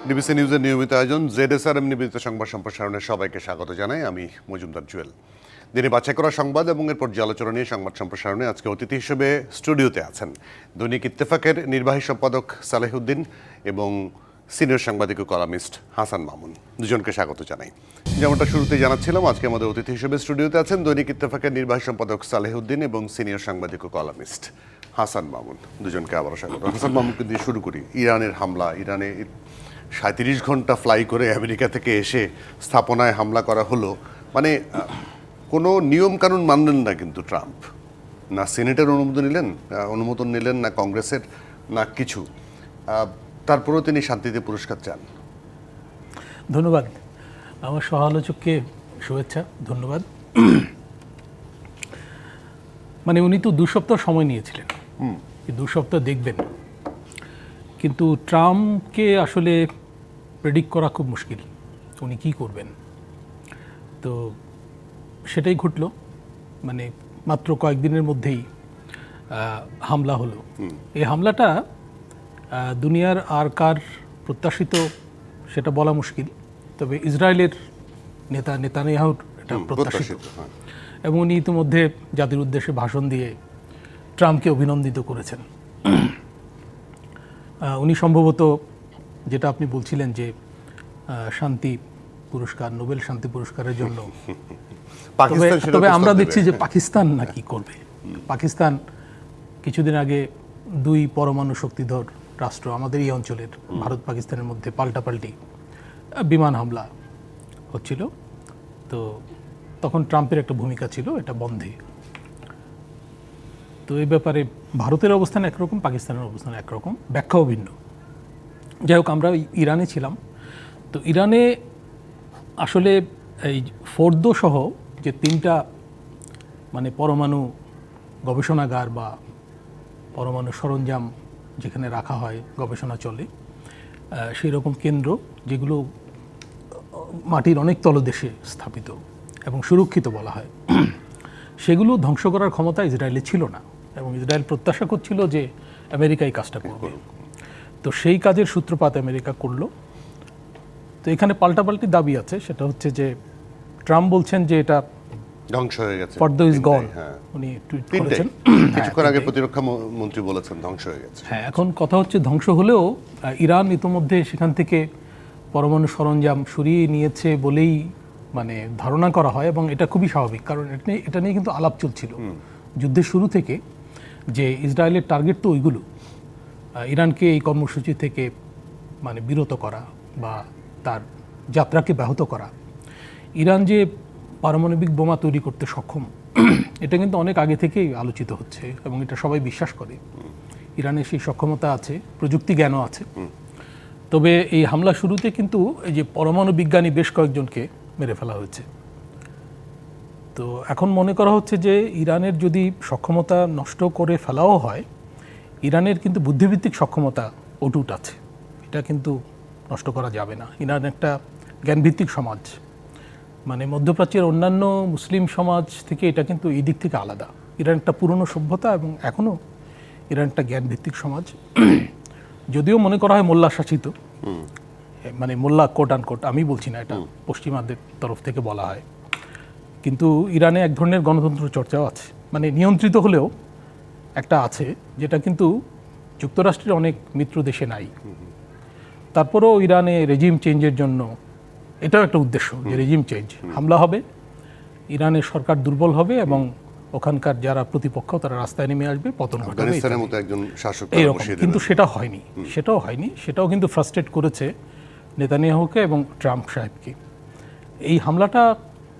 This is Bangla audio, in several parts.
ডিবিসি নিউজের নিয়মিত আয়োজন জেডএসআরএম নিবেদিত সংবাদ সম্প্রসারণে সবাইকে স্বাগত জানাই। আমি মজুমদার জুয়েল। দিনে বাছাই করা সংবাদ এবং এর পর্যালোচনা নিয়ে সংবাদ সম্প্রসারণে আজকে অতিথি হিসেবে স্টুডিওতে আছেন দৈনিক ইত্তেফাকের নির্বাহী সম্পাদক সালেহুদ্দিন এবং সিনিয়র সাংবাদিক ও কলামিস্ট হাসান মামুন। দুজনকে স্বাগত জানাই। যেমনটা শুরুতেই জানাচ্ছিলাম, আজকে আমাদের অতিথি হিসেবে স্টুডিওতে আছেন দৈনিক ইত্তেফাকের নির্বাহী সম্পাদক সালেহুদ্দিন এবং সিনিয়র সাংবাদিক ও কলামিস্ট হাসান মামুন। দুজনকে আবারও স্বাগত। হাসান মামুনকে দিয়ে শুরু করি। ইরানের হামলা, ইরানে 37 ঘন্টা ফ্লাই করে আমেরিকা থেকে এসে স্থাপনায় হামলা করা হলো। মানে কোনো নিয়মকানুন মানলেন না কিন্তু ট্রাম্প, না সিনেটের অনুমোদন নিলেন, না কংগ্রেসের, না কিছু। তারপরেও তিনি শান্তিতে পুরস্কার চান। ধন্যবাদ। আমার সহ-আলোচককে শুভেচ্ছা, ধন্যবাদ। মানে উনি তো 2 সপ্তাহ সময় নিয়েছিলেন, 2 সপ্তাহ দেখবেন, কিন্তু ট্রাম্পকে আসলে প্রেডিক্ট করা খুব মুশকিল উনি কি করবেন। তো সেটাই ঘটলো। মানে মাত্র কয়েকদিনের মধ্যেই হামলা হলো। এই হামলাটা দুনিয়ার আর কার প্রত্যাশিত সেটা বলা মুশকিল, তবে ইসরায়েলের নেতানিয়াহুর এটা প্রত্যাশিত। এবং উনি ইতিমধ্যে জাতির উদ্দেশ্যে ভাষণ দিয়ে ট্রাম্পকে অভিনন্দিত করেছেন। উনি সম্ভবত, যেটা আপনি বলছিলেন যে শান্তি পুরস্কার, নোবেল শান্তি পুরস্কারের জন্য, তবে আমরা দেখছি যে পাকিস্তান নাকি করবে। পাকিস্তান কিছুদিন আগে 2 পরমাণু শক্তিধর রাষ্ট্র আমাদের এই অঞ্চলের, ভারত পাকিস্তানের মধ্যে পাল্টাপাল্টি বিমান হামলা হচ্ছিল। তো তখন ট্রাম্পের একটা ভূমিকা ছিল এটা বন্ধে। তো এই ব্যাপারে ভারতের অবস্থান একরকম, পাকিস্তানের অবস্থান একরকম, ব্যাখ্যাও ভিন্ন। যাই হোক, আমরা ইরানে ছিলাম। তো ইরানে আসলে এই ফোর্দো সহ যে 3টা মানে পরমাণু গবেষণাগার বা পরমাণু সরঞ্জাম যেখানে রাখা হয়, গবেষণা চলে, সেই রকম কেন্দ্র যেগুলো মাটির অনেক তলদেশে স্থাপিত এবং সুরক্ষিত বলা হয়, সেগুলো ধ্বংস করার ক্ষমতা ইসরায়েলের ছিল না। এবং ইসরায়েল প্রত্যাশা করছিল যে আমেরিকা এই কাজটা করবে। তো সেই কাজের সূত্রপাত আমেরিকা করলো। তো এখানে পাল্টাপাল্টি দাবি আছে। সেটা হচ্ছে যে ট্রাম্প বলছেন যে এটা ধ্বংস হয়ে গেছে, ফর্দো ইজ গন, উনি টুইট করেছেন। কিছুক্ষণ আগে প্রতিরক্ষা মন্ত্রী বলেছেন ধ্বংস হয়ে গেছে। হ্যাঁ, এখন কথা হচ্ছে ধ্বংস হলেও ইরান ইতিমধ্যে সেখান থেকে পরমাণু সরঞ্জাম সরিয়ে নিয়েছে বলেই মানে ধারণা করা হয়। এবং এটা খুবই স্বাভাবিক, কারণ এটা নিয়ে কিন্তু আলাপ চলছিল যুদ্ধের শুরু থেকে, যে ইসরায়েলের টার্গেট তো ওইগুলো, ইরানকে এই কর্মসূচি থেকে মানে বিরত করা বা তার যাত্রাকে ব্যাহত করা। ইরান যে পারমাণবিক বোমা তৈরি করতে সক্ষম, এটা কিন্তু অনেক আগে থেকেই আলোচিত হচ্ছে এবং এটা সবাই বিশ্বাস করে। ইরানের সেই সক্ষমতা আছে, প্রযুক্তি জ্ঞানও আছে। তবে এই হামলা শুরুতে কিন্তু এই যে পরমাণু বিজ্ঞানী বেশ কয়েকজনকে মেরে ফেলা হয়েছে। তো এখন মনে করা হচ্ছে যে ইরানের যদি সক্ষমতা নষ্ট করে ফেলাও হয়, ইরানের কিন্তু বুদ্ধিভিত্তিক সক্ষমতা অটুট আছে, এটা কিন্তু নষ্ট করা যাবে না। ইরান একটা জ্ঞানভিত্তিক সমাজ, মানে মধ্যপ্রাচ্যের অন্যান্য মুসলিম সমাজ থেকে এটা কিন্তু এই দিক থেকে আলাদা। ইরান একটা পুরনো সভ্যতা এবং এখনও ইরান একটা জ্ঞানভিত্তিক সমাজ। যদিও মনে করা হয় মোল্লা শাসিত, মানে মোল্লা কোট আনকোট, আমি বলছি না, এটা পশ্চিমাদের তরফ থেকে বলা হয়। কিন্তু ইরানে এক ধরনের গণতন্ত্র চর্চাও আছে, মানে নিয়ন্ত্রিত হলেও একটা আছে, যেটা কিন্তু যুক্তরাষ্ট্রের অনেক মিত্র দেশে নাই। তারপরেও ইরানে রেজিম চেঞ্জের জন্য এটাও একটা উদ্দেশ্য, যে রেজিম চেঞ্জ, হামলা হবে, ইরানের সরকার দুর্বল হবে এবং ওখানকার যারা প্রতিপক্ষ তারা রাস্তায় নেমে আসবে, পতন ঘটবে, এইরকম। কিন্তু সেটাও হয়নি। সেটাও কিন্তু ফ্রাস্ট্রেট করেছে নেতানিয়াহুকে এবং ট্রাম্প সাহেবকে। এই হামলাটা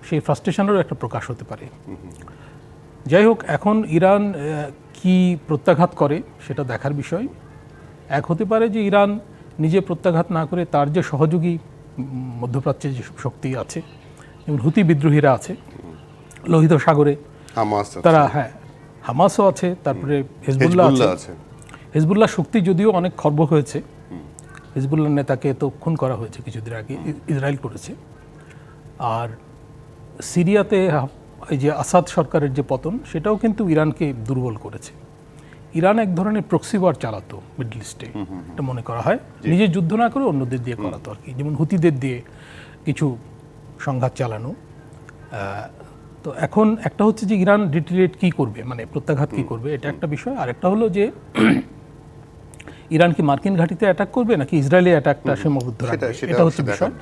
সেই ফ্রাস্ট্রেশনেরও একটা প্রকাশ হতে পারে। যাই হোক, এখন ইরান কি প্রত্যাঘাত করে সেটা দেখার বিষয়। এক হতে পারে যে ইরান নিজে প্রত্যাঘাত না করে তার যে সহযোগী মধ্যপ্রাচ্যে যেসব শক্তি আছে, যেমন হুতি বিদ্রোহীরা আছে লোহিত সাগরে, তারা, হ্যাঁ, হামাসও আছে, তারপরে হেজবুল্লাহ আছে। হেজবুল্লাহ শক্তি যদিও অনেক খর্ব হয়েছে, হিজবুল্লাহর নেতাকে তো খুন করা হয়েছে কিছুদিন আগে, ইসরায়েল করেছে। আর সিরিয়াতে এই যে আসাদ সরকারের যে পতন, সেটাও কিন্তু ইরানকে দুর্বল করেছে। ইরান এক ধরনের প্রক্সি ওয়ার চালাতো মিডল ইস্টে, এটা মনে করা হয়, নিজে যুদ্ধ না করে অন্যদের দিয়ে করাতো আর কি, যেমন হুতিদের দিয়ে কিছু সংঘাত চালানো। তো এখন একটা হচ্ছে যে ইরান রিট্রিট কি করবে, মানে প্রত্যাঘাত কি করবে, এটা একটা বিষয়। আর একটা হলো যে ইরান কি মার্কিন ঘাঁটিতে অ্যাটাক করবে নাকি ইসরায়েলি অ্যাটাকটা সীমাবদ্ধ রাখবে, এটা হচ্ছে বিষয়।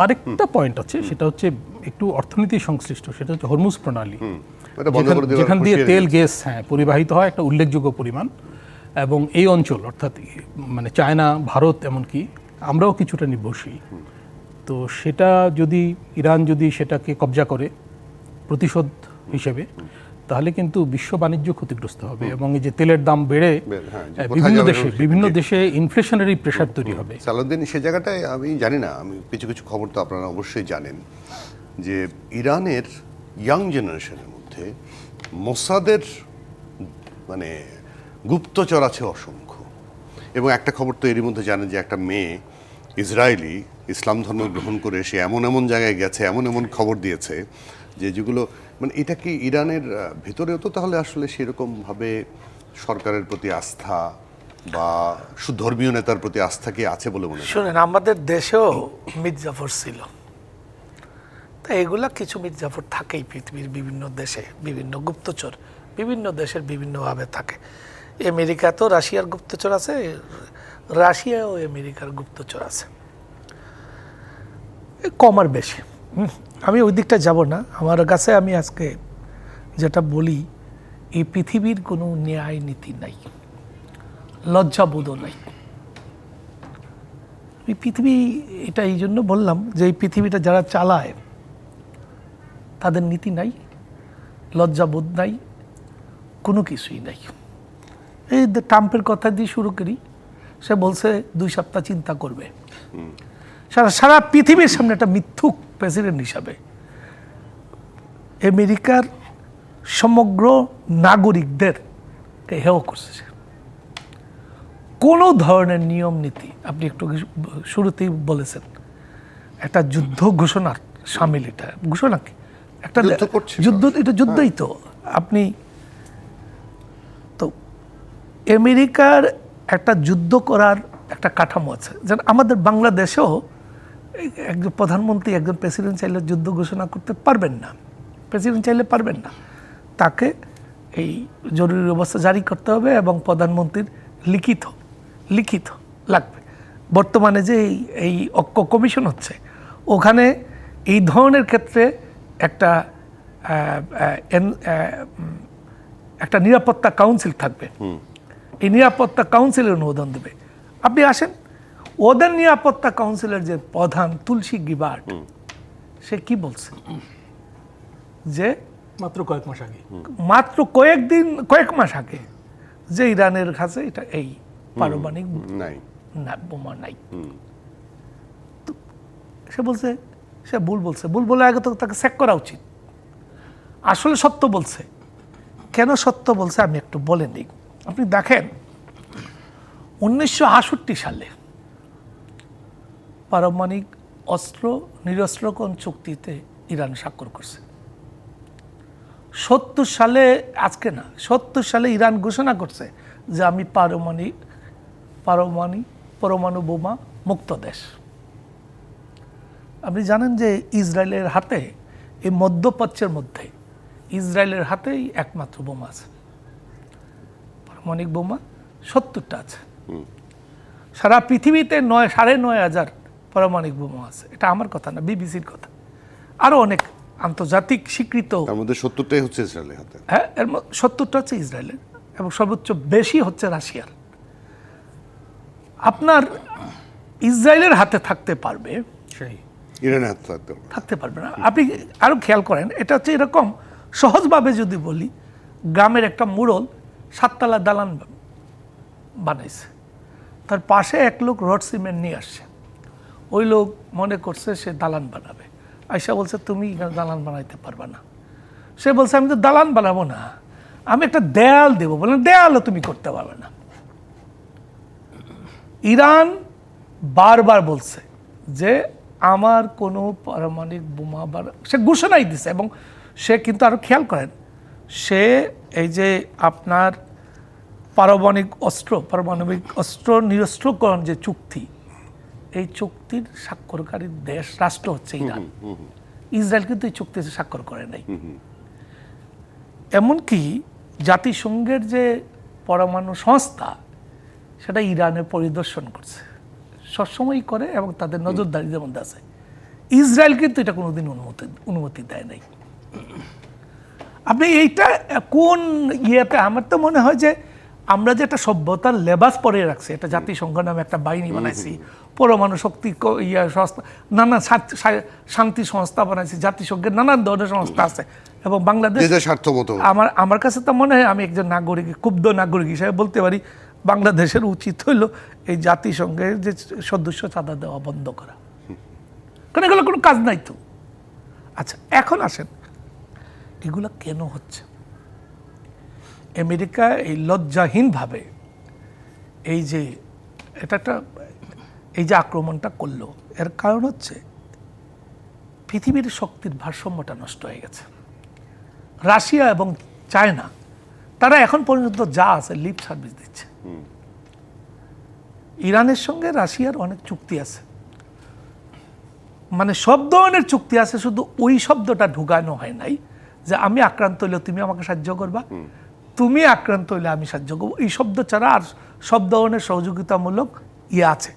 আরেকটা পয়েন্ট আছে, সেটা হচ্ছে একটু অর্থনীতি সংশ্লিষ্ট, সেটা হচ্ছে হরমুজ প্রণালী, যেখান দিয়ে তেল গ্যাস পরিবাহিত হয় একটা উল্লেখযোগ্য পরিমাণ, এবং এই অঞ্চল অর্থাৎ মানে চায়না, ভারত, এমনকি আমরাও কিছুটা নির্ভরশীল। তো সেটা যদি ইরান যদি সেটাকে কবজা করে প্রতিশোধ হিসেবে, তাহলে কিন্তু বিশ্ব বাণিজ্য ক্ষতিগ্রস্ত হবে, এবং এই যে তেলের দাম বেড়ে বিভিন্ন দেশে ইনফ্লেশনারি প্রেশার তৈরি হবে। সালাউদ্দিন, সে জায়গাটায় আমি জানি না, আমি কিছু কিছু খবর তো আপনারা অবশ্যই জানেন যে ইরানের ইয়াং জেনারেশনের মধ্যে মোসাদের মানে গুপ্তচর আছে অসংখ্য। এবং একটা খবর তো এরই মধ্যে জানেন যে একটা মেয়ে ইসরায়েলি ইসলাম ধর্ম গ্রহণ করে সে এমন এমন জায়গায় গেছে, এমন এমন খবর দিয়েছে যেগুলো মানে এটা কি ইরানের ভিতরেও তো তাহলে আসলে সেরকমভাবে সরকারের প্রতি আস্থা বা ধর্মীয় নেতার প্রতি আস্থা কি আছে বলে মনে হয়? শুনেন, আমাদের দেশেও মির্জাফর ছিল, তা এগুলা কিছু মির্জাফর থাকেই পৃথিবীর বিভিন্ন দেশে, বিভিন্ন গুপ্তচর বিভিন্ন দেশের বিভিন্নভাবে থাকে। আমেরিকাতেও রাশিয়ার গুপ্তচর আছে, রাশিয়াও আমেরিকার গুপ্তচর আছে, কম আর বেশি। আমি ওই দিকটা যাব না। আমার কাছে আমি আজকে যেটা বলি, এই পৃথিবীর কোনো ন্যায় নীতি নাই, লজ্জাবোধও নাই। এই পৃথিবী, এটা এই জন্য বললাম যে এই পৃথিবীটা যারা চালায় তাদের নীতি নাই, লজ্জাবোধ নাই, কোনো কিছুই নাই। এই ট্রাম্পের কথা দিয়ে শুরু করি, সে বলছে 2 সপ্তাহ চিন্তা করবে। সারা পৃথিবীর সামনে একটা মিথ্যুক প্রেসিডেন্ট হিসাবে আমেরিকার সমগ্র নাগরিকদের হেয় করছে। কোনো ধরনের নিয়ম নীতি, আপনি একটু শুরুতেই বলেছেন, একটা যুদ্ধ ঘোষণার সামিল, এটা ঘোষণা কি, একটা যুদ্ধ, এটা যুদ্ধই তো। আপনি তো আমেরিকার একটা যুদ্ধ করার একটা কাঠামো আছে, যেন আমাদের বাংলাদেশেও একজন প্রধানমন্ত্রী, একজন প্রেসিডেন্ট চাইলে যুদ্ধ ঘোষণা করতে পারবেন না, প্রেসিডেন্ট চাইলে পারবেন না, তাকে এই জরুরি অবস্থা জারি করতে হবে এবং প্রধানমন্ত্রীর লিখিত লাগবে। বর্তমানে যে এই ঐক্য কমিশন হচ্ছে, ওখানে এই ধরনের ক্ষেত্রে একটা নিরাপত্তা কাউন্সিল থাকবে, এই নিরাপত্তা কাউন্সিলের অনুমোদন দেবে। আপনি আসেন, ওদের নিরাপত্তা কাউন্সিলের যে প্রধান তুলসী গিবার্ট, সে কি বলছে যে মাত্র কয়েক মাস আগে যে ইরানের কাছে এটা এই পারমাণবিক বোমা নাই। সে বলছে, সে ভুল বলে আগে তো তাকে চেক করা উচিত। আসলে সত্য বলছে। কেন সত্য বলছে আমি একটু বলে নিই। আপনি দেখেন 1968 সালে পারমাণবিক অস্ত্র নিরস্ত্রকরণ চুক্তিতে ইরান স্বাক্ষর করছে। 70 সালে, আজকে না, 70 সালে ইরান ঘোষণা করছে যে আমি পরমাণু বোমা মুক্ত দেশ। আপনি জানেন যে ইসরায়েলের হাতে, এই মধ্যপ্রাচ্যের মধ্যে ইসরায়েলের হাতেই একমাত্র বোমা আছে, পারমাণবিক বোমা 70টা আছে। সারা পৃথিবীতে 9,500 পারমাণবিক বোমা আছে। এটা আমার কথা না, বিবিসির কথা। আরো অনেক আন্তর্জাতিক স্বীকৃত, তার মধ্যে 70টাই হচ্ছে ইসরায়েলের হাতে। হ্যাঁ, এর 70টা হচ্ছে ইসরায়েলের, এবং সর্বোচ্চ বেশি হচ্ছে রাশিয়ার। আপনার ইসরায়েলের হাতে থাকতে পারবে, সেই ইরানের হাতে থাকতে পারবে না। আপনি আরো খেয়াল করেন, এটা হচ্ছে এরকম, সহজভাবে যদি বলি, গ্রামের একটা মুরল 7 তলা দালান বানাইছে, তার পাশে এক লোক রড সিমেন্ট নিয়ে আসছে। ওই লোক মনে করছে সে দালান বানাবে, আয়সা বলছে তুমি দালান বানাইতে পারবে না। সে বলছে আমি তো দালান বানাবো না, আমি একটা দেয়াল দেবো। বললেন দেয়ালও তুমি করতে পারবে না। ইরান বারবার বলছে যে আমার কোনো পারমাণবিক বোমা, সে ঘোষণাই দিছে। এবং সে কিন্তু আরো খেয়াল করেন, সে এই যে আপনার পারমাণবিক অস্ত্র নিরস্ত্রকরণ যে চুক্তি, এই চুক্তির স্বাক্ষরকারী রাষ্ট্র হচ্ছে ইরান। ইসরায়েল কিন্তু এই চুক্তিতে স্বাক্ষর করে নাই। এমনকি জাতিসংঘের যে পরমাণু সংস্থা, সেটা ইরানে পরিদর্শন করছে, সবসময়ই করে, এবং তাদের নজরদারির মধ্যে আছে। ইসরায়েল কিন্তু এটা কোনোদিন অনুমতি দেয় নাই। আপনি এইটা কোন ইয়েতে, আমার তো মনে হয় যে আমরা যে একটা সভ্যতার লেবাস পরে রাখছি, একটা জাতিসংঘ নামে একটা বাহিনী বানাইছি, পরমাণু শক্তি সংস্থা, নানা শান্তি সংস্থা বানাইছি, জাতিসংঘের নানান ধরনের সংস্থা আছে, এবং বাংলাদেশ আমার কাছে তো মনে হয়, আমি একজন নাগরিক, ক্ষুব্ধ নাগরিক হিসেবে বলতে পারি, বাংলাদেশের উচিত হইল এই জাতিসংঘের যে সদস্য চাঁদা দেওয়া বন্ধ করা, কারণ এগুলো কোনো কাজ নাই তো। আচ্ছা, এখন আসেন এগুলো কেন হচ্ছে? আমেরিকা এই লজ্জাহীনভাবে এই যে এই যে আক্রমণটা করলো, এর কারণ হচ্ছে পৃথিবীর শক্তির ভারসাম্যটা নষ্ট হয়ে গেছে। রাশিয়া এবং চায়না, তারা এখন পর্যন্ত যা আছে লিপ সার্ভিস দিচ্ছে। ইরানের সঙ্গে রাশিয়ার অনেক চুক্তি আছে, মানে সব ধরনের চুক্তি আছে, শুধু ওই শব্দটা ঢুকানো হয় নাই যে আমি আক্রান্ত হইলে তুমি আমাকে সাহায্য করবা, তুমি আক্রান্ত হইলে আমি সাহায্য করবো। এই শব্দ ছাড়া আর সব ধরনের সহযোগিতামূলক আছে।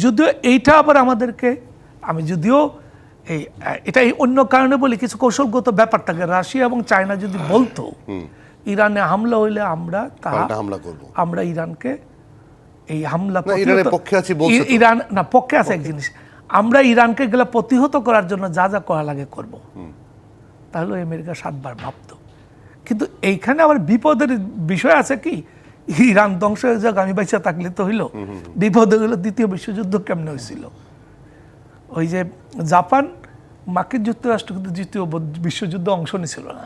যদিও এইটা আবার আমাদেরকে, আমি যদিও এটা এই অন্য কারণে বলি, কিছু কৌশলগত ব্যাপার থাকে। রাশিয়া এবং চায়না যদি বলতো ইরানে হামলা হইলে আমরা ইরানকে এই হামলা ইরান না পক্ষে আছে এক জিনিস, আমরা ইরানকে গেলে প্রতিহত করার জন্য যা যা করা লাগে করব, তাহলে আমেরিকা 7 বার ভাবতো। কিন্তু এইখানে আবার বিপদের বিষয় আছে কি, ইরান ধ্বংস হয়ে যাক, আমি বাইসা থাকলে তো হইল। বিপদে হলো দ্বিতীয় বিশ্বযুদ্ধ কেমনে হয়েছিল, ওই যে জাপান, মার্কিন যুক্তরাষ্ট্র কিন্তু দ্বিতীয় বিশ্বযুদ্ধ অংশ নিছিল না,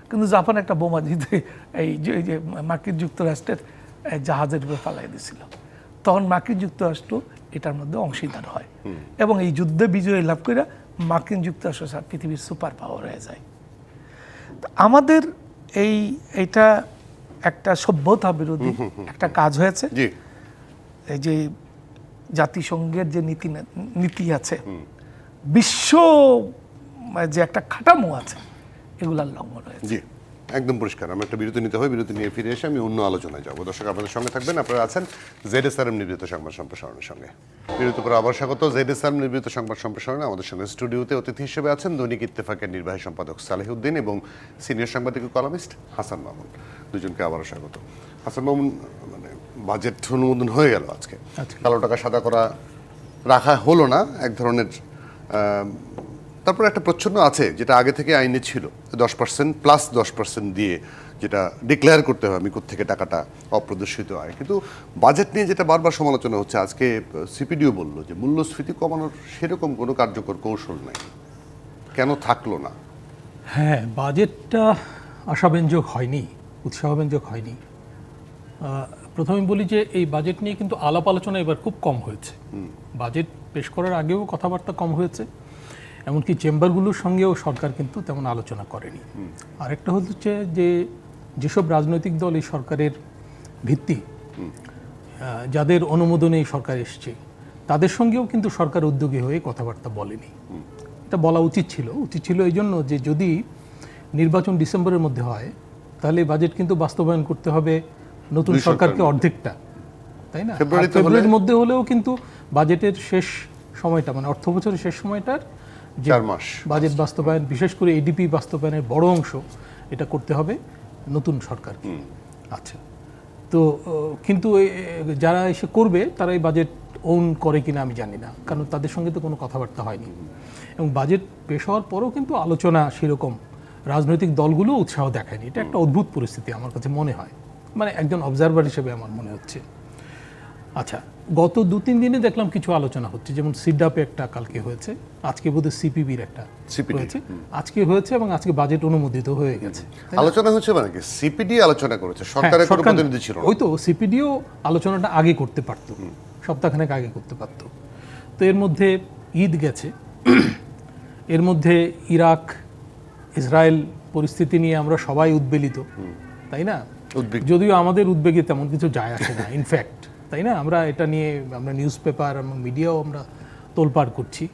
কিন্তু জাপান একটা বোমা দিতে এই যে মার্কিন যুক্তরাষ্ট্রের জাহাজের উপরে ফালাই দিয়েছিল। তখন মার্কিন যুক্তরাষ্ট্র এটার মধ্যে অংশীদার হয়, এবং এই যুদ্ধে বিজয় লাভ করে মার্কিন যুক্তরাষ্ট্র পৃথিবীর সুপার পাওয়ার হয়ে যায়। আমাদের এইটা একটা সভ্যতা বিরোধী একটা কাজ হয়েছে। এই যে জাতিসংঘের যে নীতি আছে, বিশ্ব যে একটা কাঠামো আছে, এগুলার লঙ্ঘন হয়েছে। একদম পরিষ্কার। আমরা একটা বিরতি নিতে হয়, বিরতি নিয়ে ফিরে এসে আমি অন্য আলোচনায় যাবো। দর্শক আপনাদের সঙ্গে থাকবেন, আপনারা আছেন ZSRM নিবেদিত সংবাদ সম্প্রসারণের সঙ্গে। বিরতি করে আবার স্বাগত। ZSRM নিবেদিত সংবাদ সম্প্রসারণে আমাদের সঙ্গে স্টুডিওতে অতিথি হিসেবে আছেন দৈনিক ইত্তেফাকের নির্বাহী সম্পাদক সালেহউদ্দিন এবং সিনিয়র সাংবাদিক ও কলামিস্ট হাসান মামুন। দুজনকে আবারও স্বাগত। হাসান মামুন, মানে বাজেট অনুমোদন হয়ে গেল আজকে, কালো টাকা সাদা করা রাখা হলো না এক ধরনের, তারপর একটা প্রচ্ছন্ন আছে যেটা আগে থেকে আইনে ছিল, 10% প্লাস 10% দিয়ে যেটা ডিক্লেয়ার করতে হবে আমি কোত্থেকে টাকাটা অপ্রদর্শিত আয়। কিন্তু বাজেট নিয়ে যেটা বারবার সমালোচনা হচ্ছে, আজকে সিপিডিও বললো যে মূল্যস্ফীতি কমানোর সেরকম কোনো কার্যকর কৌশল নাই, কেন থাকলো না? হ্যাঁ, বাজেটটা আশাব্যঞ্জক হয়নি, উৎসাহব্যঞ্জক হয়নি। প্রথমে বলি যে এই বাজেট নিয়ে কিন্তু আলাপ আলোচনা এবার খুব কম হয়েছে। বাজেট পেশ করার আগেও কথাবার্তা কম হয়েছে, এমনকি চেম্বারগুলোর সঙ্গেও সরকার কিন্তু তেমন আলোচনা করেনি। আরেকটা হচ্ছে যে যেসব রাজনৈতিক দল এই সরকারের ভিত্তি, যাদের অনুমোদনে এই সরকার এসছে, তাদের সঙ্গেও কিন্তু সরকার উদ্যোগী হয়ে কথাবার্তা বলেনি। এটা বলা উচিত ছিল এই জন্য যে যদি নির্বাচন ডিসেম্বরের মধ্যে হয়, তাহলে বাজেট কিন্তু বাস্তবায়ন করতে হবে নতুন সরকারকে অর্ধেকটা, তাই না? ফেব্রুয়ারির মধ্যে হলেও কিন্তু বাজেটের শেষ সময়টা, মানে অর্থ বছরের শেষ সময়টার 4 মাস বাজেট বাস্তবায়ন, বিশেষ করে এডিপি বাস্তবায়নের বড় অংশ এটা করতে হবে নতুন সরকারকে। আচ্ছা, তো কিন্তু যারা এসে করবে তারা এই বাজেট ওন করে কিনা আমি জানি না, কারণ তাদের সঙ্গে তো কোনো কথাবার্তা হয়নি। এবং বাজেট পেশ হওয়ার পরেও কিন্তু আলোচনা সেরকম রাজনৈতিক দলগুলো উৎসাহ দেখায়নি। এটা একটা অদ্ভুত পরিস্থিতি আমার কাছে মনে হয়, মানে একজন অবজারভার হিসেবে আমার মনে হচ্ছে। আচ্ছা, গত 2-3 দিনে দেখলাম কিছু আলোচনা হচ্ছে, যেমন সিডাপে একটা কালকে হয়েছে, আজকে বোধহয় সিপিবির একটা হয়েছে, আজকে হয়েছে, এবং আজকে বাজেট অনুমোদিত হয়ে গেছে। আলোচনা হচ্ছে মানে কি, সিপিডি আলোচনা করেছে, সরকারের কোনো প্রতিনিধি ছিল না। ওই তো সিপিডিও আলোচনাটা আগে করতে পারতো, সপ্তাহখানেক আগে করতে পারতো। তো এর মধ্যে ঈদ গেছে, এর মধ্যে ইরাক ইসরায়েল পরিস্থিতি নিয়ে আমরা সবাই উদ্বেলিত, তাই না? উদ্বিগ্ন। যদিও আমাদের উদ্বেগে তেমন কিছু যায় আসে না ইনফ্যাক্ট, তাই না? আমরা এটা নিয়ে আমরা নিউজ পেপার এবং মিডিয়াও আমরা তোলপাড় করছি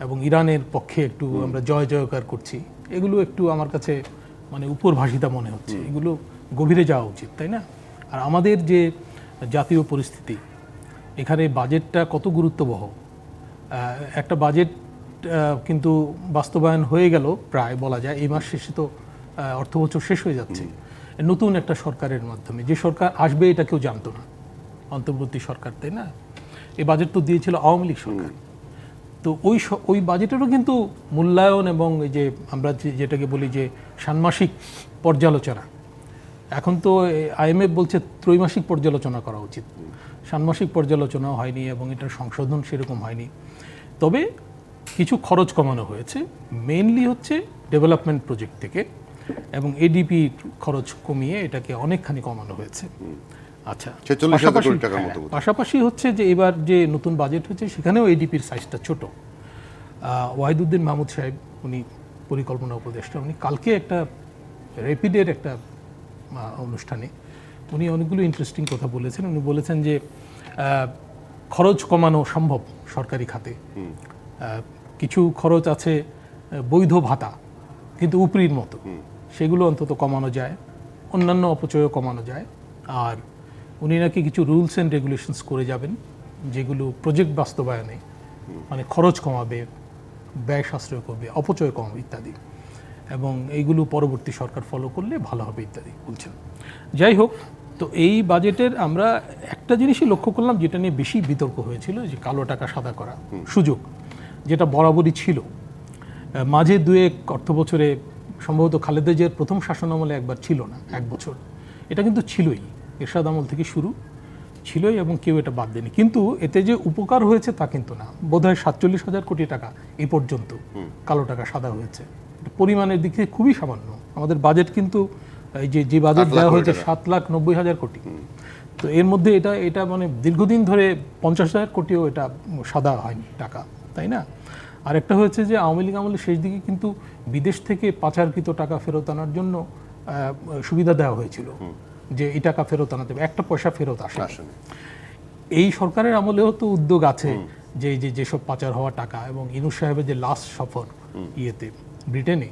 এবং ইরানের পক্ষে একটু আমরা জয় জয়কার করছি। এগুলো একটু আমার কাছে মানে উপরভাষিতা মনে হচ্ছে, এগুলো গভীরে যাওয়া উচিত, তাই না? আর আমাদের যে জাতীয় পরিস্থিতি, এখানে বাজেটটা কত গুরুত্ববহ। একটা বাজেট কিন্তু বাস্তবায়ন হয়ে গেল প্রায় বলা যায়, এই মাস শেষে তো অর্থবছর শেষ হয়ে যাচ্ছে নতুন একটা সরকারের মাধ্যমে। যে সরকার আসবে এটা কেউ জানতো না, অন্তর্বর্তী সরকার, তাই না? এই বাজেট তো দিয়েছিল আওয়ামী লীগ সরকার। তো ওই বাজেটেরও কিন্তু মূল্যায়ন এবং এই যে আমরা যেটাকে বলি যে ষান্মাসিক পর্যালোচনা, এখন তো IMF বলছে ত্রৈমাসিক পর্যালোচনা করা উচিত, ষান্মাসিক পর্যালোচনাও হয়নি এবং এটার সংশোধন সেরকম হয়নি। তবে কিছু খরচ কমানো হয়েছে, মেইনলি হচ্ছে ডেভেলপমেন্ট প্রজেক্ট থেকে, এবং ADP খরচ কমিয়ে এটাকে অনেকখানি কমানো হয়েছে। আচ্ছা, 46,000 কোটি টাকার মতো। পাশাপাশি হচ্ছে যে এবার যে নতুন বাজেট হয়েছে সেখানেও ADPর সাইজটা ছোট। ওয়াহিদুদ্দিন মাহমুদ সাহেব, উনি পরিকল্পনা উপদেষ্টা, উনি কালকে একটা র্যাপিডের একটা অনুষ্ঠানে উনি অনেকগুলো ইন্টারেস্টিং কথা বলেছেন। উনি বলেছেন যে খরচ কমানো সম্ভব সরকারি খাতে। কিছু খরচ আছে বৈধ ভাতা কিন্তু উপরির মতো, সেগুলো অন্তত কমানো যায়, অন্যান্য অপচয়ও কমানো যায়। আর উনি নাকি কিছু রুলস অ্যান্ড রেগুলেশনস করে যাবেন যেগুলো প্রজেক্ট বাস্তবায়নে মানে খরচ কমাবে, ব্যয় সাশ্রয় করবে, অপচয় কমাবে ইত্যাদি, এবং এইগুলো পরবর্তী সরকার ফলো করলে ভালো হবে ইত্যাদি বলছেন। যাই হোক, তো এই বাজেটের আমরা একটা জিনিসই লক্ষ্য করলাম যেটা নিয়ে বেশি বিতর্ক হয়েছিল, যে কালো টাকা সাদা করা সুযোগ, যেটা বরাবরই ছিল। মাঝে দুয়েক অর্থ বছরে সম্ভবত খালেদা জিয়ার প্রথম শাসনামলে একবার ছিল না, 1 বছর, এটা কিন্তু ছিলই, এরশাদ আমল থেকে শুরু ছিলই এবং কেউ এটা বাদ দেয়নি। কিন্তু এতে যে উপকার হয়েছে তা কিন্তু না। বোধহয় 47,000 কোটি টাকা এ পর্যন্ত কালো টাকা সাদা হয়েছে, পরিমাণের দিক থেকে খুবই সামান্য। আমাদের বাজেট কিন্তু এই যে বাজেট দেওয়া হয়েছে 7,90,000 কোটি, তো এর মধ্যে এটা মানে দীর্ঘদিন ধরে 50,000 কোটিও এটা সাদা হয়নি টাকা, তাই না? আর একটা হয়েছে যে আওয়ামী লীগ আমলের শেষ দিকে কিন্তু বিদেশ থেকে পাচারকৃত টাকা ফেরত আনার জন্য সুবিধা দেওয়া হয়েছিল, যে এই টাকা ফেরত আনাতে হবে, একটা পয়সা ফেরত আসে। এই সরকারের আমলেও তো উদ্যোগ আছে যে যেসব পাচার হওয়া টাকা, এবং ইনুস সাহেবের যে লাস্ট সফর ইয়েতে ব্রিটেনে,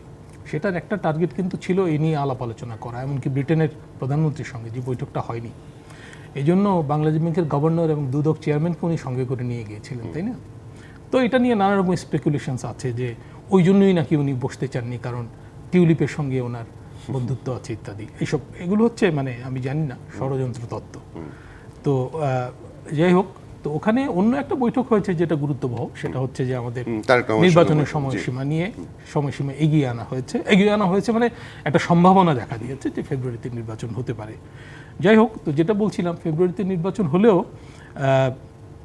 সেটার একটা টার্গেট কিন্তু ছিল এই নিয়ে আলাপ আলোচনা করা, এমনকি ব্রিটেনের প্রধানমন্ত্রীর সঙ্গে যে বৈঠকটা হয়নি। এই জন্য বাংলাদেশ ব্যাংকের গভর্নর এবং দুদক চেয়ারম্যানকে উনি সঙ্গে করে নিয়ে গিয়েছিলেন, তাই না? তো এটা নিয়ে নানা রকম স্পেকুলেশনস আছে যে ওই জন্যই নাকি উনি বসতে চাননি, কারণ টিউলিপের সঙ্গে ওনার বন্ধুত্ব আছে ইত্যাদি। এগুলো হচ্ছে মানে আমি জানি না, ষড়যন্ত্র তত্ত্ব। তো যাই হোক, তো ওখানে অন্য একটা বৈঠক হয়েছে যেটা গুরুত্ববহ, সেটা হচ্ছে যে আমাদের নির্বাচনের সময়সীমা নিয়ে সময়সীমা এগিয়ে আনা হয়েছে মানে একটা সম্ভাবনা দেখা দিয়েছে যে ফেব্রুয়ারিতে নির্বাচন হতে পারে। যাই হোক, তো যেটা বলছিলাম, ফেব্রুয়ারিতে নির্বাচন হলেও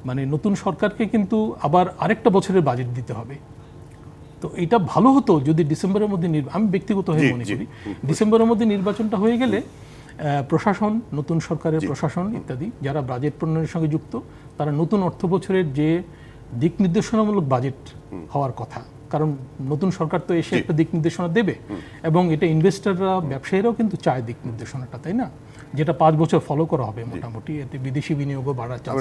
মানে নতুন সরকারকে কিন্তু আবার আরেকটা বছরের বাজেট দিতে হবে। তো এটা ভালো হতো যদি ডিসেম্বরের মধ্যে, আমি ব্যক্তিগতভাবে মনে করি ডিসেম্বরের মধ্যে নির্বাচনটা হয়ে গেলে প্রশাসন, নতুন সরকারের প্রশাসন ইত্যাদি যারা বাজেট প্রণয়নের সঙ্গে যুক্ত, তারা নতুন অর্থ বছরের যে দিক নির্দেশনামূলক বাজেট হওয়ার কথা, কারণ নতুন সরকার তো এসে একটা দিক নির্দেশনা দেবে, এবং এটা ইনভেস্টররা, ব্যবসায়ীরাও কিন্তু চায় দিক নির্দেশনাটা, তাই না? যেটা 5 বছর ফলো করা হবে মোটামুটি, এতে বিদেশি বিনিয়োগও বাড়ার চান্স।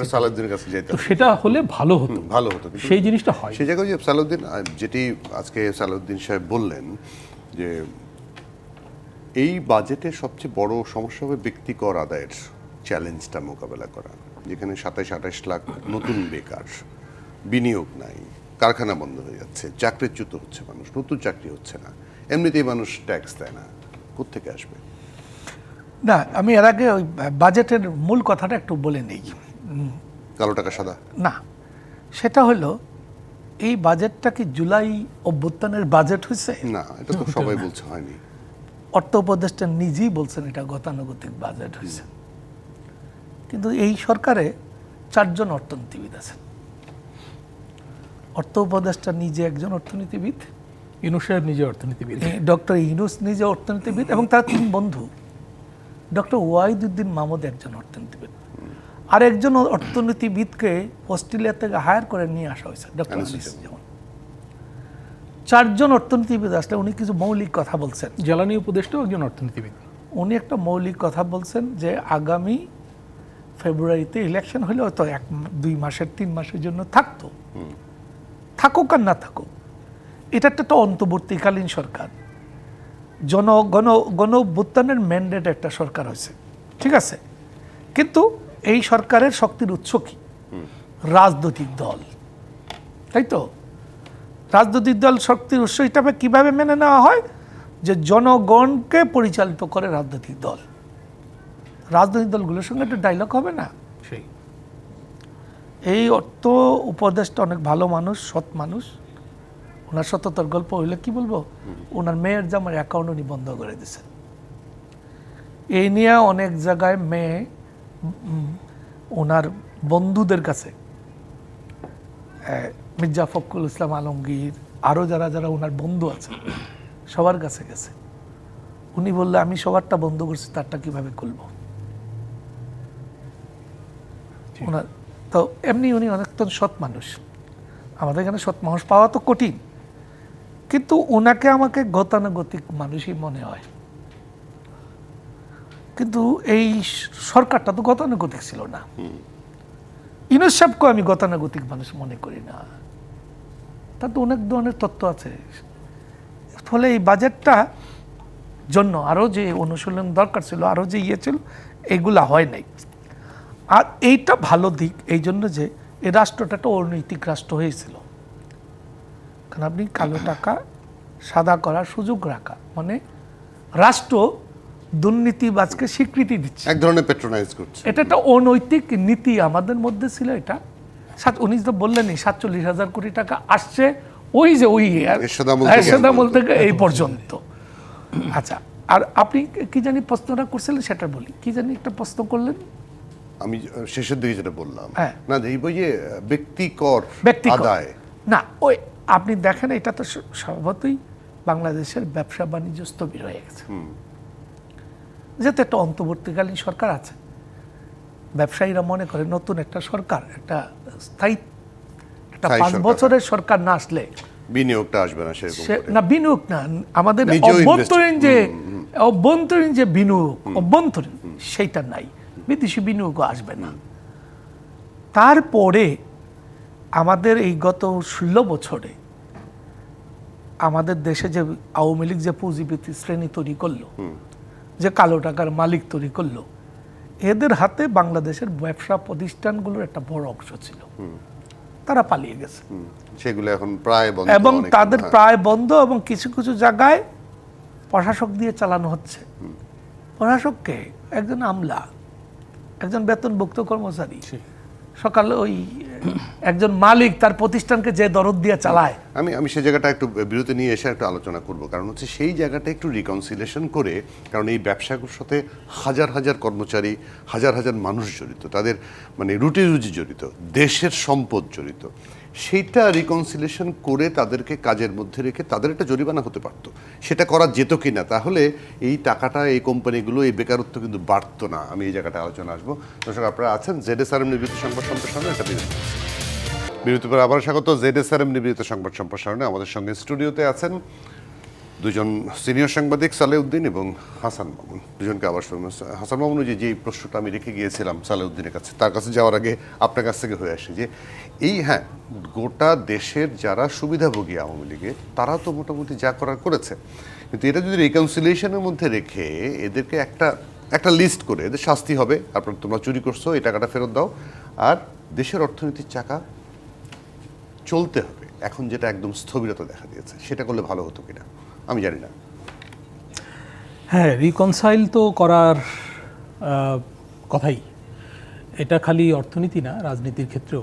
তো সেটা হলে ভালো হতো, সেই জিনিসটা হয়। সেই জায়গায় সালাউদ্দিন, যেটি আজকে সালাউদ্দিন সাহেব বললেন যে এই বাজেটের সবচেয়ে বড় সমস্যা হবে ব্যক্তি কর আদায়ের চ্যালেঞ্জটা মোকাবেলা করা, যেখানে 27-28 লাখ নতুন বেকার, বিনিয়োগ নাই, কারখানা বন্ধ হয়ে যাচ্ছে, চাকরিচ্যুত হচ্ছে মানুষ, নতুন চাকরি হচ্ছে না, এমনিতেই মানুষ ট্যাক্স দেয় না, কোত্থেকে আসবে? না, আমি এর আগে ওই বাজেটের মূল কথাটা একটু বলে নেই। কালো টাকা সাদা না, সেটা হলো এই বাজেটটা কি জুলাই অভ্যুত্থানের বাজেট হয়েছে? না, এটা তো সবাই বলছে হয়নি। অর্থ উপদেষ্টা নিজেই বলছেন এটা গতানুগতিক বাজেট হয়েছে। কিন্তু এই সরকারে 4 জন অর্থনীতিবিদ আছেন। অর্থ উপদেষ্টা নিজে একজন অর্থনীতিবিদ, ইউনূস সাহেব নিজে অর্থনীতিবিদ, ডক্টর ইউনূস নিজে অর্থনীতিবিদ, এবং তার 3 বন্ধু। ডক্টর ওয়াহিদুদ্দিন মাহমুদ একজন অর্থনীতিবিদ, আর একজন অর্থনীতিবিদকে অস্ট্রেলিয়া থেকে হায়ার করে নিয়ে আসা হয়েছে, ডক্টর আনিস। যেমন 4 জন অর্থনীতিবিদ আসলে উনি কিছু মৌলিক কথা বলছেন। জ্বালানি উপদেষ্টাও একজন অর্থনীতিবিদ। উনি একটা মৌলিক কথা বলছেন যে আগামী ফেব্রুয়ারিতে ইলেকশন হলে হয়তো 1-2 মাসের 3 মাসের জন্য থাকতো, থাকুক আর না থাকুক, এটা একটা অন্তর্বর্তীকালীন সরকার, গণ অভ্যুত্থানের ম্যান্ডেট একটা সরকার হয়েছে, ঠিক আছে। কিন্তু এই সরকারের শক্তির উৎস কি? রাজনৈতিক দল, তাই তো? রাজনৈতিক দল শক্তির উৎস হিসাবে কিভাবে মেনে নেওয়া হয়? যে জনগণকে পরিচালিত করে রাজনৈতিক দল। রাজনৈতিক দলগুলোর সঙ্গে একটা ডায়লগ হবে না? সেই এই অর্থ উপদেষ্টা অনেক ভালো মানুষ, সৎ মানুষ। ওনার সততার গল্প হইলে কি বলবো, ওনার মেয়ের জামার অ্যাকাউন্ট উনি বন্ধ করে দিয়েছেন। এই নিয়ে অনেক জায়গায় মেয়ে ওনার বন্ধুদের কাছে, মির্জা ফখরুল ইসলাম আলমগীর, আরও যারা যারা ওনার বন্ধু আছে সবার কাছে গেছে। উনি বললে আমি সবারটা বন্ধ করছি, তারটা কিভাবে খুলবো? ওনার তো এমনি উনি অনেকটা সৎ মানুষ। আমাদের এখানে সৎ মানুষ পাওয়া তো কঠিন, কিন্তু ওনাকে আমাকে গতানুগতিক মানুষই মনে হয়। কিন্তু এই সরকারটা তো গতানুগতিক ছিল না। ইউনূস সাহেবকে আমি গতানুগতিক মানুষ মনে করি না। তার তো অনেক ধরনের তথ্য আছে। ফলে এই বাজেটটা জন্য আরও যে অনুশীলন দরকার ছিল, আরও যে ছিল, এগুলা হয় নাই। আর এইটা ভালো দিক এই জন্য যে এই রাষ্ট্রটা একটা অনৈতিক রাষ্ট্র হয়েছিল। কারণ আপনি কালো টাকা সাদা করার সুযোগ রাখা মানে রাষ্ট্র দুর্নীতিবাজকে স্বীকৃতি দিচ্ছে, এক ধরনের পেট্রোনাইজ করছে। এটা একটা অনৈতিক নীতি আমাদের মধ্যে ছিল। এটা উনি তো বললেনই 47,000 কোটি টাকা আসছে ওই যে ওই এরশাদ আমল থেকে এই পর্যন্ত। আচ্ছা, আর আপনি কি জানি প্রশ্নটা করছিলেন সেটা বলি। কি জানি একটা প্রশ্ন করলেন, আমি শেষের দিকে যেটা বললাম, হ্যাঁ। না এই বইয়ে ব্যক্তিকর আদায় না, ওই আপনি দেখেন এটা তো স্বভাবতই বাংলাদেশের ব্যবসা বাণিজ্য স্থবির হয়ে গেছে। যেহেতু একটা অন্তর্বর্তীকালীন সরকার আছে, ব্যবসায়ীরা মনে করে নতুন একটা সরকার, একটা স্থায়ী একটা 5 বছরের সরকার না আসলে বিনিয়োগটা আসবে না সেরকম করে। না, বিনিয়োগ না, আমাদের অভ্যন্তরীণ যে বিনিয়োগ অভ্যন্তরীণ সেইটা নাই, বিদেশি বিনিয়োগও আসবে না। তারপরে আমাদের এই গত 16 বছরে আমাদের দেশে যে আওয়ামী লীগ যে পুঁজিপতি শ্রেণী তৈরি করলো, যে কালো টাকার মালিক তৈরি করলো, এদের হাতে বাংলাদেশের ব্যবসা প্রতিষ্ঠানগুলোর একটা বড় অংশ ছিল। তারা পালিয়ে গেছে, সেগুলো এখন প্রায় বন্ধ, এবং তাদের প্রায় বন্ধ, এবং কিছু কিছু জায়গায় প্রশাসক দিয়ে চালানো হচ্ছে। প্রশাসককে একজন আমলা, একজন বেতনভুক্ত কর্মচারী, সকালে ওই একজন মালিক তার প্রতিষ্ঠানকে যে দরদ দিয়ে চালায়। আমি সেই জায়গাটা একটু বিরতি নিয়ে এসে একটু আলোচনা করব, কারণ হচ্ছে সেই জায়গাটা একটু রিকনসিলেশন করে, কারণ এই ব্যবসাগুলোর সাথে হাজার হাজার কর্মচারী, হাজার হাজার মানুষ জড়িত, তাদের মানে রুটি রুজি জড়িত, দেশের সম্পদ জড়িত। সেইটা রিকনসিলেশন করে তাদেরকে কাজের মধ্যে রেখে তাদের একটা জরিমানা হতে পারতো, সেটা করা যেত কিনা, তাহলে এই টাকাটা এই কোম্পানিগুলো এই বেকারত্ব কিন্তু বাড়তো না। আমি এই জায়গাটা আলোচনা আসবো। দর্শক আপনারা আছেন ZSRM নিবেদিত সংবাদ সম্প্রসারণে, একটা বিরতি পরে আবার স্বাগত। ZSRM নিবেদিত সংবাদ সম্প্রসারণে আমাদের সঙ্গে স্টুডিওতে আছেন দুজন সিনিয়র সাংবাদিক, সালেউদ্দিন এবং হাসান মামুন। দুজনকে আবার হাসান মামুন, যে প্রশ্নটা আমি রেখে গিয়েছিলাম সালেউদ্দিনের কাছে, তার কাছে যাওয়ার আগে আপনার কাছ থেকে হয়ে আসে যে এই গোটা দেশের যারা সুবিধাভোগী আওয়ামী লীগের, তারা তো মোটামুটি যা করার করেছে, কিন্তু এটা যদি রিকনসিলিয়েশনের মধ্যে রেখে এদেরকে একটা লিস্ট করে এদের শাস্তি হবে, আপনার তোমরা চুরি করছো, এই টাকাটা ফেরত দাও, আর দেশের অর্থনীতির চাকা চলতে হবে, এখন যেটা একদম স্থবিরতা দেখা দিয়েছে, সেটা করলে ভালো হতো কিনা আমি জানি না। হ্যাঁ, রিকনসাইল তো করার কথাই, এটা খালি অর্থনীতি না, রাজনীতির ক্ষেত্রেও।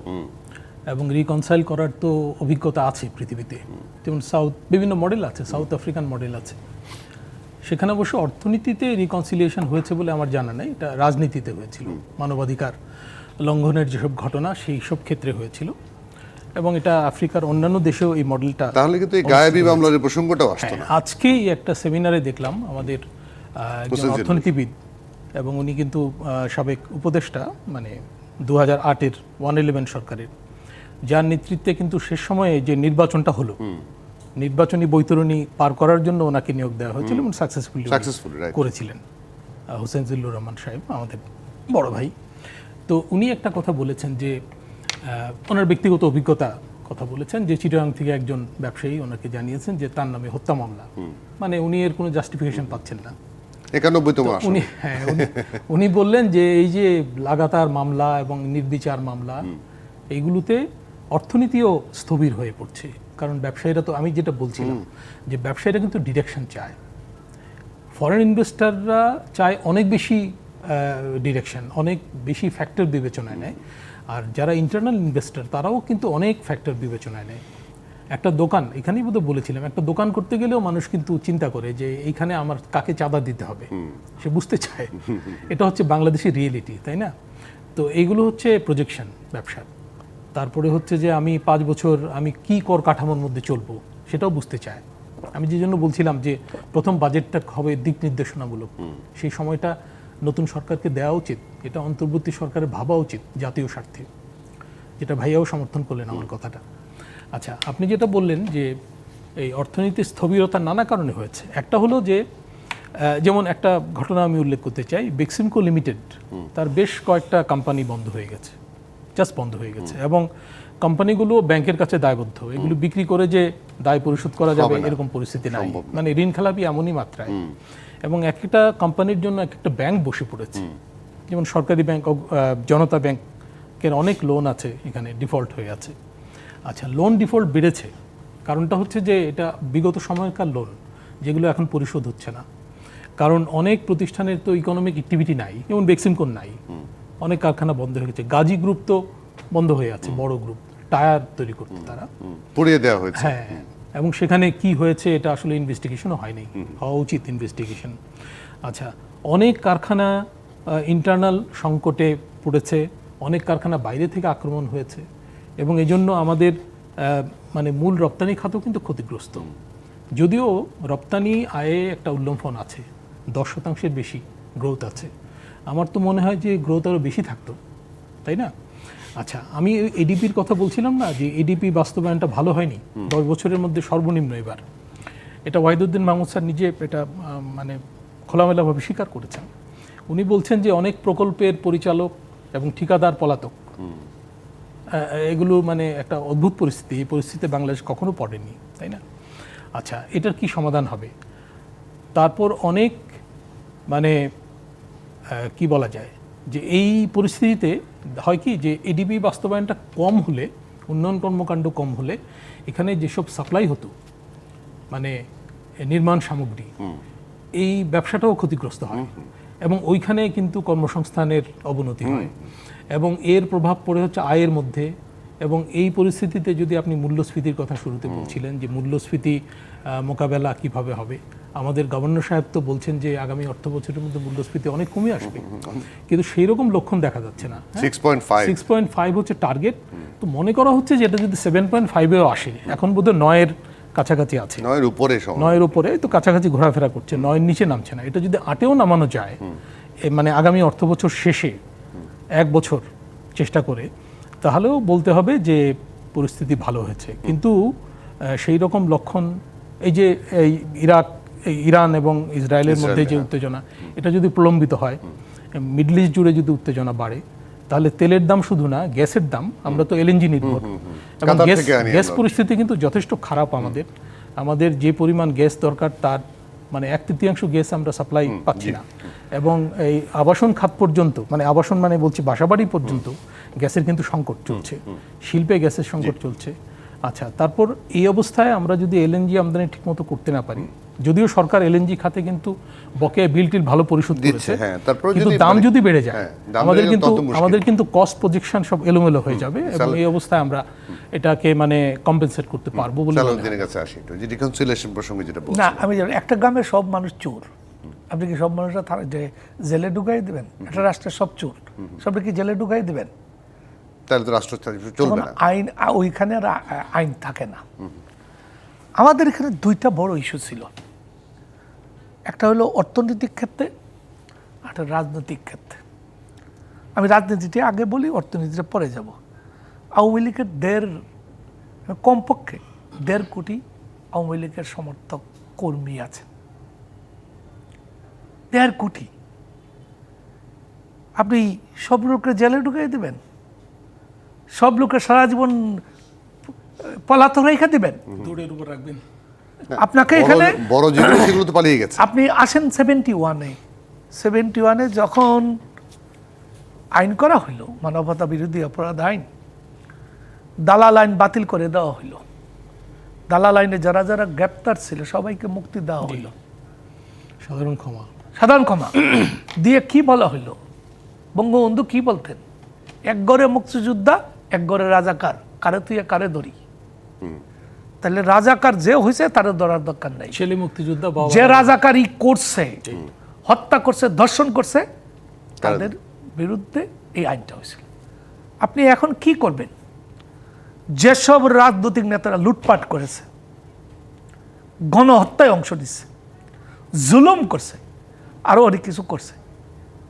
এবং রিকনসাইল করার তো অভিজ্ঞতা আছে পৃথিবীতে, যেমন বিভিন্ন মডেল আছে, সাউথ আফ্রিকান মডেল আছে, সেখানে অবশ্য অর্থনীতিতে রিকনসিলিয়েশন হয়েছে বলে আমার জানা নেই, এটা রাজনীতিতে হয়েছিল। মানবাধিকার লঙ্ঘনের যেসব ঘটনা সেই সব ক্ষেত্রে হয়েছিল, এবং এটা আফ্রিকার অন্যান্য দেশেও এই মডেলটা। তাহলে কিন্তু এই গায়েবী মামলার প্রসঙ্গটাও আসতো না। আজকেই একটা সেমিনারে দেখলাম আমাদের একজন অর্থনীতিবিদ, এবং উনি কিন্তু সাবেক উপদেষ্টা, মানে 2008-এর 111 সরকারের, যার নেতৃত্বে কিন্তু শেষ সময়ে যে নির্বাচনটা হলো, নির্বাচনী বৈতরণী পার করার জন্য ওনাকে নিয়োগ দেওয়া হয়েছিল এবং সাকসেসফুলি করেছিলেন। হোসেন জিল্লুর রহমান সাহেব, আমাদের বড় ভাই। তো উনি একটা কথা বলেছেন যে ওনার ব্যক্তিগত অভিজ্ঞতা কথা বলেছেন যে চিটাগাং থেকে একজন ব্যবসায়ী ওনাকে জানিয়েছেন যে তার নামে হত্যা মামলা, মানে উনি এর কোনো জাস্টিফিকেশন পাচ্ছেন না। 91তম আসন। উনি বললেন যে এই যে লাগাতার মামলা এবং নির্বিচার মামলা, এইগুলোতে অর্থনীতিও স্থবির হয়ে পড়ছে। কারণ ব্যবসায়ীরা, তো আমি যেটা বলছিলাম যে ব্যবসায়ীরা কিন্তু ডিরেকশন চায়, ফরেন ইনভেস্টররা চায় অনেক বেশি ডিরেকশন, অনেক বেশি ফ্যাক্টর বিবেচনায় নেয়। আর যারা ইন্টারনাল ইনভেস্টর তারাও কিন্তু অনেক ফ্যাক্টর বিবেচনায় নেয়। একটা দোকান, এখানেই বোধহয় বলেছিলাম, একটা দোকান করতে গেলেও মানুষ কিন্তু চিন্তা করে যে এইখানে আমার কাকে চাঁদা দিতে হবে, সে বুঝতে চায়। এটা হচ্ছে বাংলাদেশের রিয়েলিটি, তাই না? তো এইগুলো হচ্ছে প্রজেকশন ব্যবসার। তারপরে হচ্ছে যে আমি 5 বছর আমি কি কর কাঠামোর মধ্যে চলবো সেটাও বুঝতে চায়। আমি যে জন্য বলছিলাম যে প্রথম বাজেটটা হবে দিক নির্দেশনামূলক, সেই সময়টা নতুন সরকারকে দেওয়া উচিত, এটা অন্তর্বর্তী সরকারের ভাবা উচিত জাতীয় স্বার্থে, যেটা ভাইয়াও সমর্থন করলেন আমার কথাটা। আচ্ছা, আপনি যেটা বললেন যে এই অর্থনীতির স্থবিরতা নানা কারণে হয়েছে। একটা হলো যে যেমন একটা ঘটনা আমি উল্লেখ করতে চাই, বেক্সিমকো লিমিটেড, তার বেশ কয়েকটা কোম্পানি বন্ধ হয়ে গেছে, জাস্ট বন্ধ হয়ে গেছে, এবং কোম্পানিগুলো ব্যাংকের কাছে দায়বদ্ধ। এগুলো বিক্রি করে যে দায় পরিশোধ করা যাবে এরকম পরিস্থিতি নাই, মানে ঋণ খেলাপি এমনই মাত্রায়। এবং এক একটা কোম্পানির জন্য এক একটা ব্যাংক বসে পড়েছে, যেমন সরকারি ব্যাংক, জনতা ব্যাংকের অনেক লোন আছে এখানে ডিফল্ট হয়ে আছে। আচ্ছা, লোন ডিফল্ট বেড়েছে, কারণটা হচ্ছে যে এটা বিগত সময়কার লোন যেগুলো এখন পরিশোধ হচ্ছে না। কারণ অনেক প্রতিষ্ঠানের তো ইকোনমিক অ্যাক্টিভিটি নাই, যেমন বেক্সিমকোর নাই, অনেক কারখানা বন্ধ হয়ে গেছে। গাজী গ্রুপ তো বন্ধ হয়ে আছে, বড় গ্রুপ, টায়ার তৈরি করতে তারা পুড়িয়ে দেওয়া হয়েছে। হ্যাঁ, এবং সেখানে কি হয়েছে এটা আসলে ইনভেস্টিগেশনও হয়নি, হওয়া উচিত ইনভেস্টিগেশন। আচ্ছা, অনেক কারখানা ইন্টারনাল সংকটে পড়েছে, অনেক কারখানা বাইরে থেকে আক্রমণ হয়েছে, এবং এই জন্য আমাদের মানে মূল রপ্তানি খাতও কিন্তু ক্ষতিগ্রস্ত। যদিও রপ্তানি আয়ে একটা উল্লম্ফন আছে, 10% বেশি গ্রোথ আছে। আমার তো মনে হয় যে গ্রোথ আরও বেশি থাকতো, তাই না? আচ্ছা, আমি এডিপির কথা বলছিলাম না, যে এডিপি বাস্তবায়নটা ভালো হয়নি 10 বছরের মধ্যে সর্বনিম্ন এবার। এটা ওয়াহিদুদ্দিন মাহমুদ স্যার নিজে এটা মানে খোলামেলাভাবে স্বীকার করেছেন। উনি বলছেন যে অনেক প্রকল্পের পরিচালক এবং ঠিকাদার পলাতক, এগুলো মানে একটা অদ্ভুত পরিস্থিতি। এই পরিস্থিতিতে বাংলাদেশ কখনো পড়েনি, তাই না? আচ্ছা, এটার কি সমাধান হবে? তারপর অনেক মানে কি বলা যায় যে এই পরিস্থিতিতে হয় কি যে এডিপি বাস্তবায়নটা কম হলে, উন্নয়ন কর্মকাণ্ড কম হলে, এখানে যেসব সাপ্লাই হতো মানে নির্মাণ সামগ্রী, এই ব্যবসাটাও ক্ষতিগ্রস্ত হয়, এবং ওইখানে কিন্তু কর্মসংস্থানের অবনতি হয়, এবং এর প্রভাব পড়ে হচ্ছে আয়ের মধ্যে। এবং এই পরিস্থিতিতে যদি আপনি মূল্যস্ফীতির কথা শুরুতে বলছিলেন যে মূল্যস্ফীতি মোকাবেলা কিভাবে হবে, আমাদের গভর্নর সাহেব তো বলছেন যে আগামী অর্থ বছরের মধ্যে মূল্যস্ফীতি অনেক কমে আসবে, কিন্তু সেই রকম লক্ষণ দেখা যাচ্ছে না। 6.5 হচ্ছে টার্গেট, তো মনে করা হচ্ছে যে এটা যদি 7.5-এও আসে, এখন বোধহয় 9-এর কাছাকাছি আছে, 9-এর উপরে তো কাছাকাছি ঘোরাফেরা করছে, 9-এর নিচে নামছে না। এটা যদি 8-এও নামানো যায়, মানে আগামী অর্থ বছর শেষে 1 বছর চেষ্টা করে, তাহলেও বলতে হবে যে পরিস্থিতি ভালো হয়েছে। কিন্তু সেই রকম লক্ষণ, এই যে এই ইরান এবং ইসরায়েলের মধ্যে যে উত্তেজনা, এটা যদি প্রলম্বিত হয়, মিডল ইস্ট জুড়ে যদি উত্তেজনা বাড়ে, তাহলে তেলের দাম শুধু না, গ্যাসের দাম, আমরা তো এলএনজি নির্ভর, এবং গ্যাস পরিস্থিতি কিন্তু যথেষ্ট খারাপ। আমাদের যে পরিমাণ গ্যাস দরকার তার মানে 1/3 গ্যাস আমরা সাপ্লাই পাচ্ছি না, এবং এই আবাসন খাত পর্যন্ত, মানে আবাসন মানে বলছি বাসাবাড়ি পর্যন্ত গ্যাসের কিন্তু সংকট চলছে, শিল্পে গ্যাসের সংকট চলছে। আচ্ছা, তারপর এই অবস্থায় আমরা যদি এলএনজি আমদানি ঠিকমতো করতে না পারি, যদিও সরকার এলএনজি খাতে কিন্তু বকেয়া বিল টিল ভালো পরিশোধ করেছে, কিন্তু দাম যদি বেড়ে যায় আমাদের কিন্তু কস্ট প্রজেকশন সব এলোমেলো হয়ে যাবে, এবং এই অবস্থায় আমরা এটাকে মানে কম্পেনসেট করতে পারবো বলে। না, আমি জানি একটা গ্রামের সব মানুষ চোর, আপনি কি সব মানুষরা যে জেলে ঢুকাই দেবেন? একটা রাষ্ট্রের সব চোর, সবটা কি জেলে ঢুকাই দেবেন? তাহলে তো রাষ্ট্র চলবে না, আইন ওইখানে আর আইন থাকে না। আমাদের এখানে 2টা বড় ইস্যু ছিল, একটা হলো অর্থনৈতিক ক্ষেত্রে, একটা রাজনৈতিক ক্ষেত্রে। আমি রাজনীতিটা আগে বলি, অর্থনীতিটা পরে যাব। আওয়ামী লীগের কমপক্ষে 1.5 কোটি আওয়ামী লীগের সমর্থক কর্মী আছে, 1.5 কোটি। আপনি সব লোককে জেলে ঢুকিয়ে দিবেন, সব লোকের সারা জীবন পলাতক রেখে দিবেন, দৌড়ের উপর রাখবেন। আপনাকে এখানে বড় যেগুলো সেগুলো তো পালিয়ে গেছে। আপনি আসেন 71-এ যখন আইন করা হইল, মানবতা বিরোধী অপরাধ আইন, দালাল আইন বাতিল করে দেওয়া হইল। দালাল আইনে যারা যারা গ্রেপ্তার ছিল সবাইকে মুক্তি দেওয়া হইল, সাধারণ ক্ষমা। সাধারণ ক্ষমা দিয়ে কি বলা হইল? বঙ্গবন্ধু কি বলতেন? এক গড়ে মুক্তিযোদ্ধা, এক গড়ে রাজাকার, কারে তুই কারে ধরি। তাহলে রাজাকার যে হয়েছে তার ধরার দরকার নাই। ছেলে মুক্তিযোদ্ধা, বাবা যে রাজাকারী করছে, হত্যা করছে, ধর্ষণ করছে, তাদের বিরুদ্ধে এই আইনটা হয়েছিল। আপনি এখন কি করবেন? যেসব রাজনৈতিক নেতারা লুটপাট করেছে, গণহত্যায় অংশ নিচ্ছে, জুলুম করছে, আরো অনেক কিছু করছে,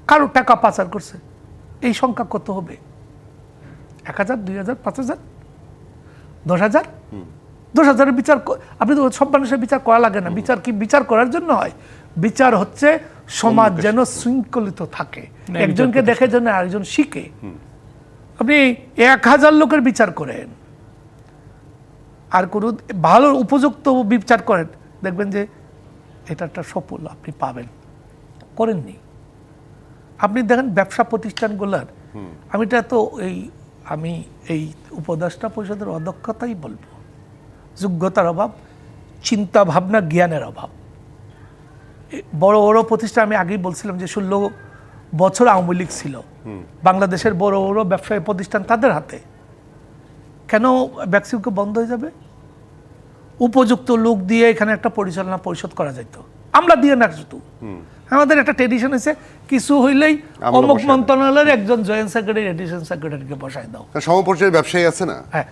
কারো টাকা পাচার করছে, এই সংখ্যা কত হবে? 1000, 2000, 5000, 10,000? 10,000-এর বিচার আপনি তো সব মানুষের বিচার করা লাগে না। বিচার কি বিচার করার জন্য হয়? বিচার হচ্ছে সমাজ যেন শৃঙ্খলিত থাকে, একজনকে দেখে যেন আরেকজন শিখে। আপনি 1000 লোকের বিচার করেন আর কোনো ভালো উপযুক্ত বিচার করেন, দেখবেন যে এটা একটা সফল আপনি পাবেন। করেননি। আপনি দেখেন ব্যবসা প্রতিষ্ঠানগুলোর, আমি এই উপদেষ্টা পরিষদের অদক্ষতাই বলবো, যোগ্যতার অভাব, চিন্তা ভাবনা, জ্ঞানের অভাব। বড় বড় প্রতিষ্ঠান, আমি আগেই বলছিলাম যে 16 বছর আওয়ামী লীগ ছিল, বাংলাদেশের বড় বড় ব্যবসায়ী প্রতিষ্ঠান তাদের হাতে। কেন ব্যাকসিমকো বন্ধ হয়ে যাবে? উপযুক্ত লোক দিয়ে এখানে একটা পরিচালনা পরিষদ করা যেত, আমরা দিয়ে না। শুধু আমাদের একটা ট্রেডিশন হয়েছে, কিছু হইলেই অমুক মন্ত্রণালয়ের একজন জয়েন্ট সেক্রেটারি, এডিশন সেক্রেটারিকে বসায় দাও। সমপর্যায়ের ব্যবসায়ী আছে না? হ্যাঁ,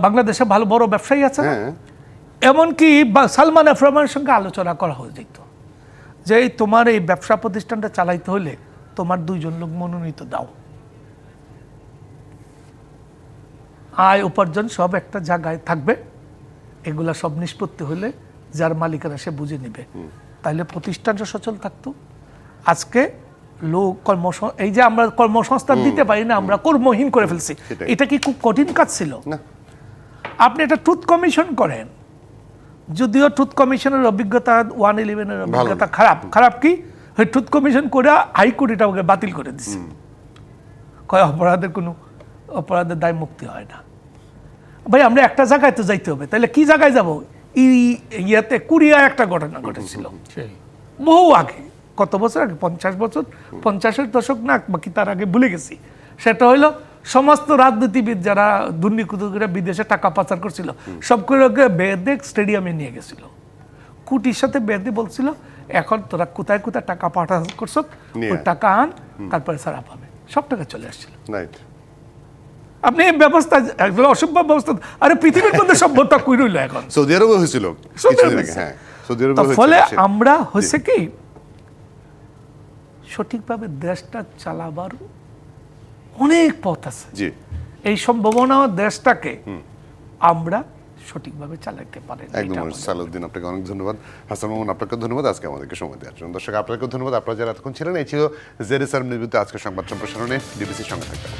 বাংলাদেশে ভালো বড় ব্যবসায়ী আছে না? এমনকি সালমান এফ রহমানের সঙ্গে আলোচনা করা হয়ে যেত যে তোমার এই ব্যবসা প্রতিষ্ঠানটা চালাইতে হলে তোমার 2 জন লোক মনোনীত দাও, আয় উপার্জন সব একটা জায়গায় থাকবে, এগুলা সব নিষ্পত্তি হলে যার মালিকেরা সে বুঝে নিবে, তাইলে প্রতিষ্ঠানটা সচল থাকতো। আজকে লোক এই যে আমরা কর্মসংস্থান দিতে পারি না, আমরা কর্মহীন করে ফেলছি। এটা কি খুব কঠিন কাজ ছিল? আপনি একটা ট্রুথ কমিশন করেন, যদিও ট্রুথ কমিশনের অভিজ্ঞতা 111-এর অভিজ্ঞতা খারাপ কি ওই ট্রুথ কমিশন করে হাইকোর্ট এটা ওকে বাতিল করে দিচ্ছে, কয় অপরাধের দায় মুক্তি হয় না। ভাই আমরা একটা জায়গায় তো যাইতে হবে, তাহলে কি জায়গায় যাব? ইয়াতে কোরিয়া একটা ঘটনা ঘটেছিল বহু আগে, কত বছর আগে, 50 বছর, 50-এর দশক না বাকি তার আগে ভুলে গেছি। সেটা হইলো সমস্ত রাজনীতিবিদ যারা দুর্নীতিরা বিদেশে টাকা পাচার করছিল সবগুলোকে বেদে স্টেডিয়ামে নিয়ে গেছিল, কুটির সাথে বেদে বলছিল এখন তোরা কোথায় কোথায় টাকা পাচার করছ, ওই টাকা আন, তারপরে সারা পাবে। সব টাকা চলে আসছিল। আপনি এই ব্যবস্থা অসম্ভব ব্যবস্থা, আরে পৃথিবীর মধ্যে সভ্যতা কই রইল এখন? সৌদি আরবে হয়েছিল। ফলে আমরা হচ্ছে কি সঠিকভাবে দেশটা চালাবার অনেক পথ আছে, এই সম্ভাবনা দেশটাকে আমরা সঠিকভাবে চালাতে পারি। একদম সালাউদ্দিন, আপনাকে অনেক ধন্যবাদ। হাসান মামুন, আপনাকে ধন্যবাদ আজকে আমাদেরকে সময় দেওয়ার জন্য। দর্শক আপনাকে ধন্যবাদ, আপনারা যারা এতক্ষণ ছিলেন। এই ছিল জেডএসআর নিবেদিত আজকের সংবাদ সম্প্রসারণে। ডিবিসির সঙ্গে থাকবেন।